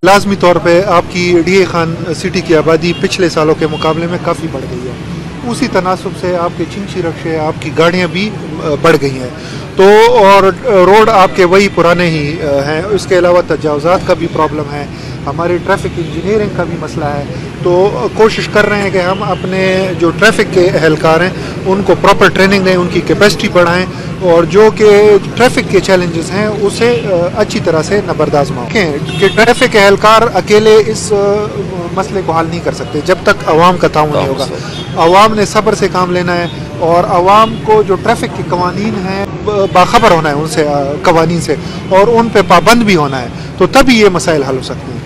लाजमी तौर पे आपकी डीए खान सिटी की आबादी पिछले सालों के मुकाबले में काफ़ी बढ़ गई है। उसी तनासब से आपके चिंची रक्शे, आपकी गाड़ियाँ भी बढ़ गई हैं। तो और रोड आपके वही पुराने ही हैं। इसके अलावा तजावज़ात का भी प्रॉब्लम है, हमारी ट्रैफिक इंजीनियरिंग का भी मसला है। तो कोशिश कर रहे हैं कि हम अपने जो ट्रैफिक के एहलकार हैं उनको प्रॉपर ट्रेनिंग दें, उनकी कैपेसिटी बढ़ाएं और जो कि ट्रैफिक के चैलेंजेस हैं उसे अच्छी तरह से नबरदाज माओ कि ट्रैफिक एहलकार अकेले इस मसले को हल नहीं कर सकते जब तक अवाम का ताउन नहीं होगा। अवाम ने सब्र से काम लेना है और अवाम को जो ट्रैफिक के कवानीन हैं बाखबर होना है उनसे, कवानीन से, और उन पे पाबंद भी होना है, तो तभी ये मसाइल हल हो सकते हैं।